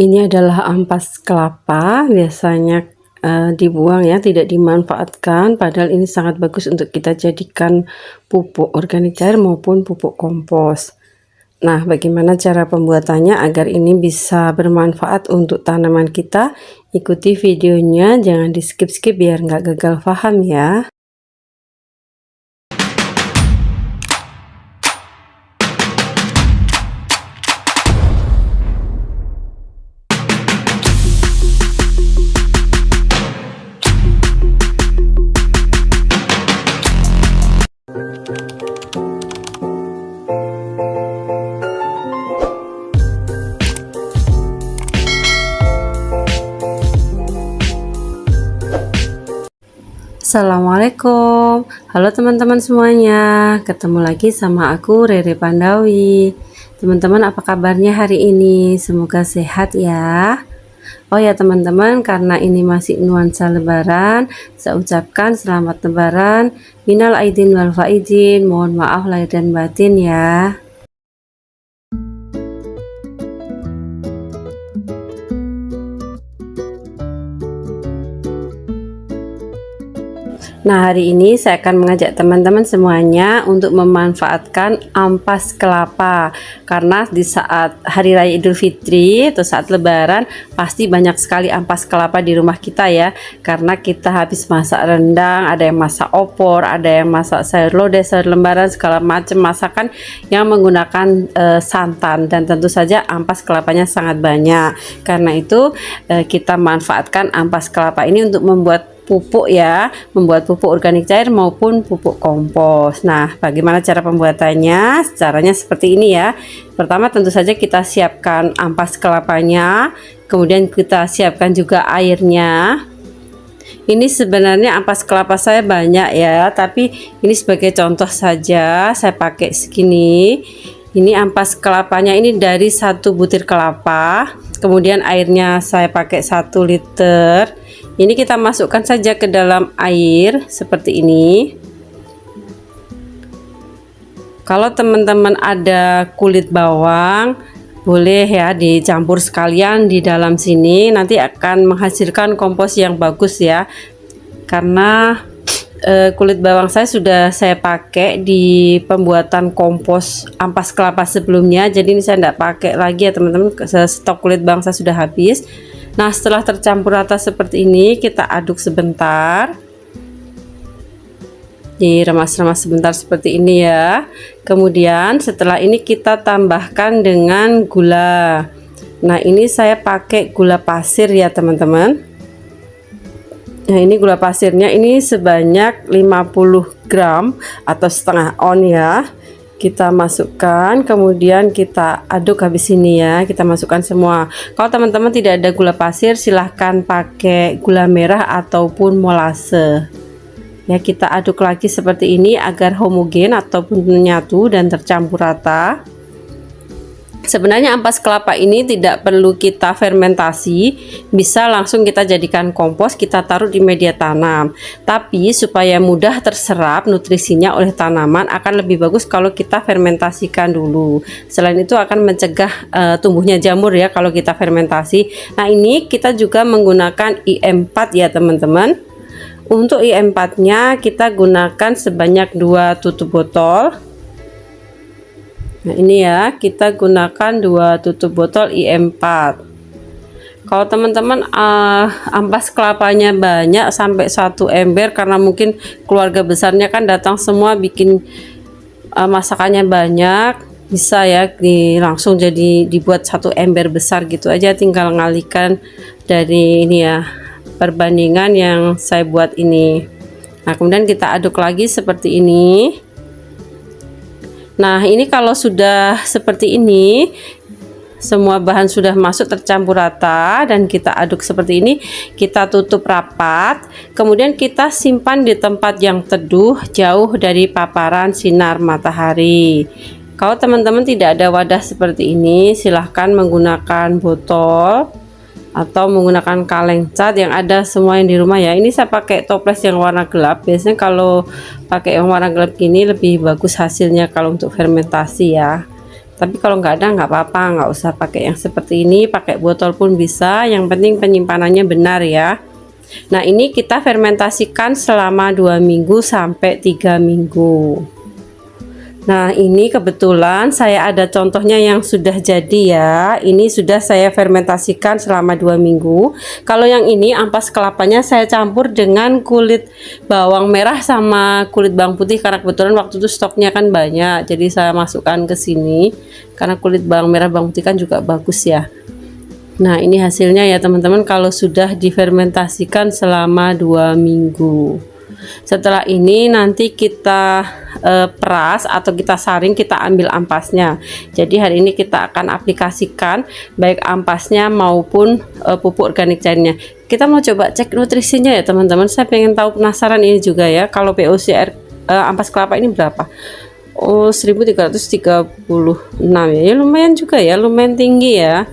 Ini adalah ampas kelapa, biasanya dibuang ya, tidak dimanfaatkan, padahal ini sangat bagus untuk kita jadikan pupuk organik cair maupun pupuk kompos. Nah, bagaimana cara pembuatannya agar ini bisa bermanfaat untuk tanaman kita? Ikuti videonya, jangan di skip-skip biar nggak gagal paham ya. Assalamualaikum, halo teman-teman semuanya, ketemu lagi sama aku Rere Pandawi. Teman-teman, apa kabarnya hari ini? Semoga sehat ya. Oh ya teman-teman, karena ini masih nuansa lebaran, saya ucapkan selamat lebaran, minal aidin wal faizin, mohon maaf lahir dan batin ya. Nah, hari ini saya akan mengajak teman-teman semuanya untuk memanfaatkan ampas kelapa, karena di saat Hari Raya Idul Fitri atau saat Lebaran pasti banyak sekali ampas kelapa di rumah kita ya, karena kita habis masak rendang, ada yang masak opor, ada yang masak sayur lodeh, sayur lembaran, segala macam masakan yang menggunakan santan, dan tentu saja ampas kelapanya sangat banyak. Karena itu kita manfaatkan ampas kelapa ini untuk membuat pupuk ya, membuat pupuk organik cair maupun pupuk kompos. Nah, bagaimana cara pembuatannya? Caranya seperti ini ya. Pertama tentu saja kita siapkan ampas kelapanya, kemudian kita siapkan juga airnya. Ini sebenarnya ampas kelapa saya banyak ya, tapi ini sebagai contoh saja saya pakai segini. Ini ampas kelapanya ini dari 1 butir kelapa, kemudian airnya saya pakai 1 liter. Ini kita masukkan saja ke dalam air seperti ini. Kalau teman-teman ada kulit bawang, boleh ya dicampur sekalian di dalam sini, nanti akan menghasilkan kompos yang bagus ya. Karena kulit bawang saya sudah saya pakai di pembuatan kompos ampas kelapa sebelumnya, jadi ini saya tidak pakai lagi ya teman-teman, stok kulit bawang saya sudah habis. Nah, setelah tercampur rata seperti ini, kita aduk sebentar, diremas-remas sebentar seperti ini ya. Kemudian setelah ini kita tambahkan dengan gula. Nah, ini saya pakai gula pasir ya teman-teman. Nah, ini gula pasirnya ini sebanyak 50 gram atau setengah on ya. Kita masukkan, kemudian kita aduk habis ini ya, kita masukkan semua. Kalau teman-teman tidak ada gula pasir, silahkan pakai gula merah ataupun molase ya. Kita aduk lagi seperti ini agar homogen ataupun menyatu dan tercampur rata. Sebenarnya ampas kelapa ini tidak perlu kita fermentasi, bisa langsung kita jadikan kompos, kita taruh di media tanam. Tapi supaya mudah terserap nutrisinya oleh tanaman, akan lebih bagus kalau kita fermentasikan dulu. Selain itu akan mencegah tumbuhnya jamur ya kalau kita fermentasi. Nah, ini kita juga menggunakan IM4 ya teman-teman. Untuk IM4 nya kita gunakan sebanyak 2 tutup botol. Nah, ini ya, kita gunakan 2 tutup botol IM4. Kalau teman-teman ampas kelapanya banyak sampai 1 ember, karena mungkin keluarga besarnya kan datang semua, bikin masakannya banyak, bisa ya langsung jadi dibuat 1 ember besar gitu aja, tinggal ngalihkan dari ini ya, perbandingan yang saya buat ini. Nah, kemudian kita aduk lagi seperti ini. Nah, ini kalau sudah seperti ini, semua bahan sudah masuk tercampur rata dan kita aduk seperti ini, kita tutup rapat, kemudian kita simpan di tempat yang teduh, jauh dari paparan sinar matahari. Kalau teman-teman tidak ada wadah seperti ini, silahkan menggunakan botol atau menggunakan kaleng cat yang ada semua yang di rumah ya. Ini saya pakai toples yang warna gelap, biasanya kalau pakai yang warna gelap gini lebih bagus hasilnya kalau untuk fermentasi ya. Tapi kalau nggak ada nggak apa-apa, nggak usah pakai yang seperti ini, pakai botol pun bisa, yang penting penyimpanannya benar ya. Nah ini kita fermentasikan selama 2 minggu sampai 3 minggu. Nah ini kebetulan saya ada contohnya yang sudah jadi ya. Ini sudah saya fermentasikan selama 2 minggu. Kalau yang ini ampas kelapanya saya campur dengan kulit bawang merah sama kulit bawang putih, karena kebetulan waktu itu stoknya kan banyak, jadi saya masukkan ke sini karena kulit bawang merah bawang putih kan juga bagus ya. Nah ini hasilnya ya teman-teman, kalau sudah difermentasikan selama 2 minggu. Setelah ini nanti kita peras atau kita saring, kita ambil ampasnya. Jadi hari ini kita akan aplikasikan baik ampasnya maupun pupuk organik cairnya. Kita mau coba cek nutrisinya ya teman-teman. Saya pengen tahu, penasaran ini juga ya, kalau POC ampas kelapa ini berapa. Oh 1336 ya, ya lumayan juga ya, lumayan tinggi ya.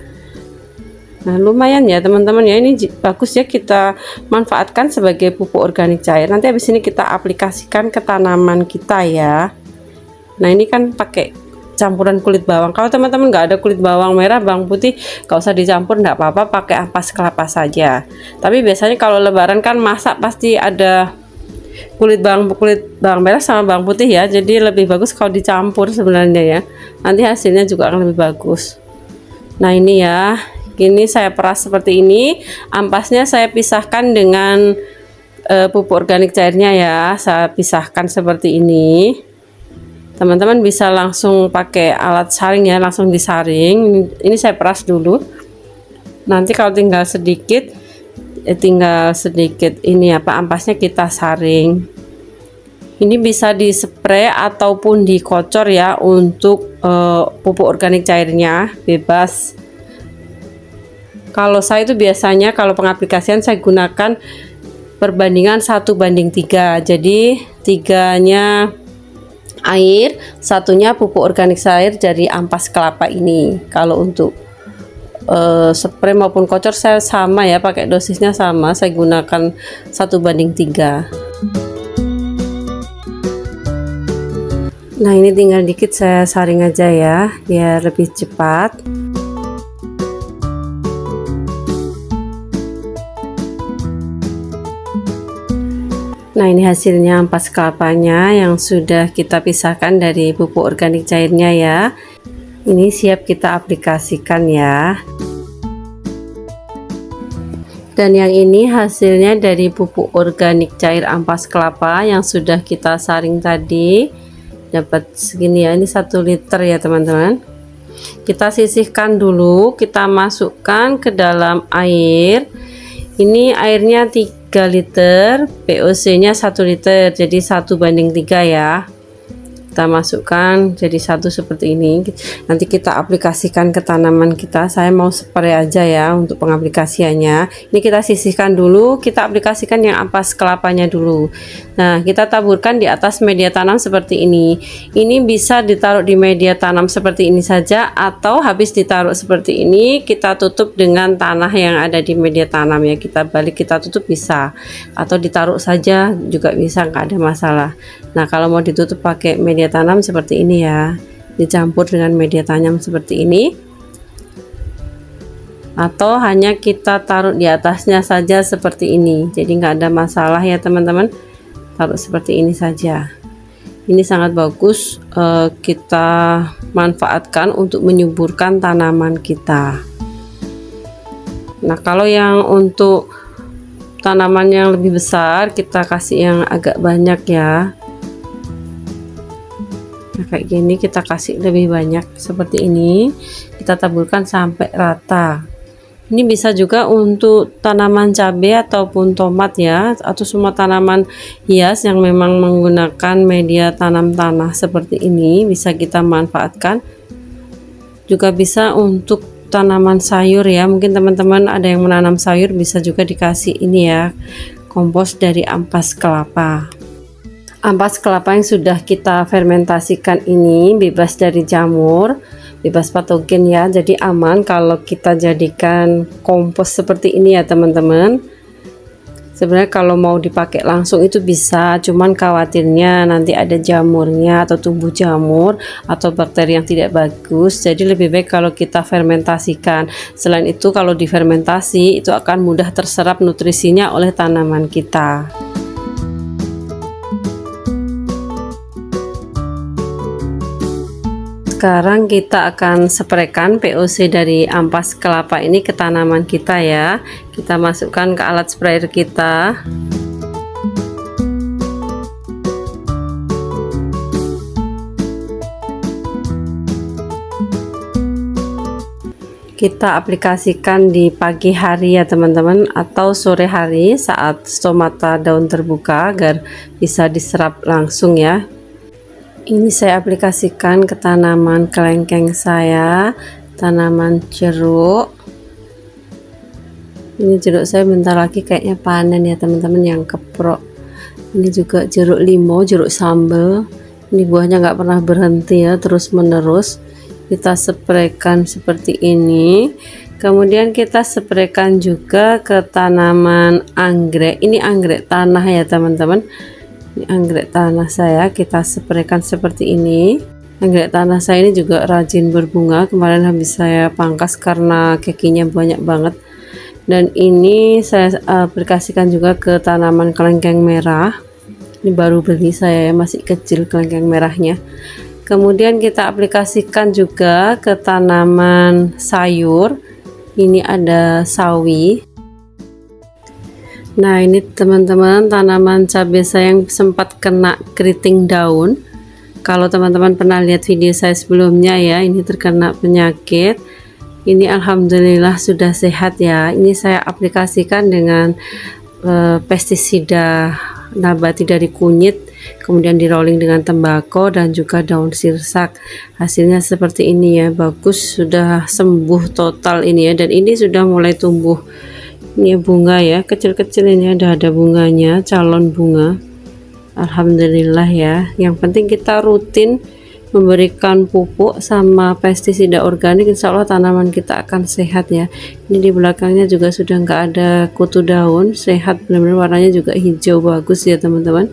Nah lumayan ya teman-teman ya, ini bagus ya, kita manfaatkan sebagai pupuk organik cair. Nanti habis ini kita aplikasikan ke tanaman kita ya. Nah ini kan pakai campuran kulit bawang. Kalau teman-teman nggak ada kulit bawang merah bawang putih, nggak usah dicampur, nggak apa-apa, pakai ampas kelapa saja. Tapi biasanya kalau lebaran kan masak pasti ada kulit bawang merah sama bawang putih ya, jadi lebih bagus kalau dicampur sebenarnya ya, nanti hasilnya juga akan lebih bagus. Nah ini ya, ini saya peras seperti ini, ampasnya saya pisahkan dengan pupuk organik cairnya ya, saya pisahkan seperti ini. Teman-teman bisa langsung pakai alat saring ya, langsung disaring. Ini saya peras dulu, nanti kalau tinggal sedikit ini apa, ampasnya kita saring. Ini bisa dispray ataupun dikocor ya, untuk pupuk organik cairnya bebas. Kalau saya itu biasanya kalau pengaplikasian saya gunakan perbandingan 1:3, jadi 3-nya air, 1-nya pupuk organik cair dari ampas kelapa ini. Kalau untuk spray maupun kocor saya sama ya, pakai dosisnya sama, saya gunakan 1:3. Nah ini tinggal dikit saya saring aja ya, biar lebih cepat. Nah ini hasilnya ampas kelapanya yang sudah kita pisahkan dari pupuk organik cairnya ya. Ini siap kita aplikasikan ya. Dan yang ini hasilnya dari pupuk organik cair ampas kelapa yang sudah kita saring tadi. Dapat segini ya, ini 1 liter ya teman-teman. Kita sisihkan dulu, kita masukkan ke dalam air. Ini airnya 3 liter, POC nya 1 liter, jadi 1:3 ya. Kita masukkan jadi 1 seperti ini. Nanti kita aplikasikan ke tanaman kita. Saya mau spray aja ya untuk pengaplikasiannya. Ini kita sisihkan dulu, kita aplikasikan yang ampas kelapanya dulu. Nah kita taburkan di atas media tanam seperti ini. Ini bisa ditaruh di media tanam seperti ini saja, atau habis ditaruh seperti ini kita tutup dengan tanah yang ada di media tanam ya, kita balik kita tutup bisa, atau ditaruh saja juga bisa, nggak ada masalah. Nah kalau mau ditutup pakai media tanam seperti ini ya, dicampur dengan media tanam seperti ini, atau hanya kita taruh di atasnya saja seperti ini, jadi nggak ada masalah ya teman-teman, taruh seperti ini saja. Ini sangat bagus, kita manfaatkan untuk menyuburkan tanaman kita. Nah kalau yang untuk tanaman yang lebih besar kita kasih yang agak banyak ya. Nah, kayak gini kita kasih lebih banyak seperti ini, kita taburkan sampai rata. Ini bisa juga untuk tanaman cabai ataupun tomat ya, atau semua tanaman hias yang memang menggunakan media tanam tanah seperti ini bisa kita manfaatkan. Juga bisa untuk tanaman sayur ya, mungkin teman-teman ada yang menanam sayur, bisa juga dikasih ini ya, kompos dari ampas kelapa. Ampas kelapa yang sudah kita fermentasikan ini bebas dari jamur, bebas patogen ya, jadi aman kalau kita jadikan kompos seperti ini ya teman-teman. Sebenarnya kalau mau dipakai langsung itu bisa, cuman khawatirnya nanti ada jamurnya atau tumbuh jamur atau bakteri yang tidak bagus. Jadi lebih baik kalau kita fermentasikan. Selain itu kalau difermentasi itu akan mudah terserap nutrisinya oleh tanaman kita. Sekarang kita akan spraykan POC dari ampas kelapa ini ke tanaman kita ya. Kita masukkan ke alat sprayer kita. Kita aplikasikan di pagi hari ya teman-teman, atau sore hari saat stomata daun terbuka agar bisa diserap langsung ya. Ini saya aplikasikan ke tanaman kelengkeng saya, tanaman jeruk. Ini jeruk saya bentar lagi kayaknya panen ya teman-teman, yang keprok. Ini juga jeruk limau, jeruk sambal. Ini buahnya nggak pernah berhenti ya, terus menerus. Kita spraykan seperti ini. Kemudian kita spraykan juga ke tanaman anggrek. Ini anggrek tanah ya teman-teman. Ini anggrek tanah saya, kita spraykan seperti ini. Anggrek tanah saya ini juga rajin berbunga, kemarin habis saya pangkas karena kekinya banyak banget. Dan ini saya aplikasikan juga ke tanaman kelengkeng merah. Ini baru beli saya, masih kecil kelengkeng merahnya. Kemudian kita aplikasikan juga ke tanaman sayur. Ini ada sawi. Nah ini teman-teman tanaman cabai saya yang sempat kena keriting daun. Kalau teman-teman pernah lihat video saya sebelumnya ya, ini terkena penyakit. Ini alhamdulillah sudah sehat ya. Ini saya aplikasikan dengan pestisida nabati dari kunyit, kemudian di rolling dengan tembakau dan juga daun sirsak. Hasilnya seperti ini ya, bagus, sudah sembuh total ini ya. Dan ini sudah mulai tumbuh. Ini bunga ya, kecil-kecil ini ada bunganya, calon bunga. Alhamdulillah ya. Yang penting kita rutin memberikan pupuk sama pestisida organik, insya Allah tanaman kita akan sehat ya. Ini di belakangnya juga sudah nggak ada kutu daun, sehat benar-benar, warnanya juga hijau bagus ya teman-teman,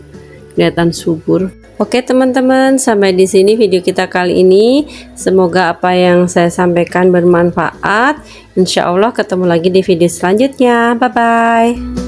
kelihatan subur. Oke teman-teman, sampai di sini video kita kali ini. Semoga apa yang saya sampaikan bermanfaat. Insya Allah ketemu lagi di video selanjutnya. Bye bye.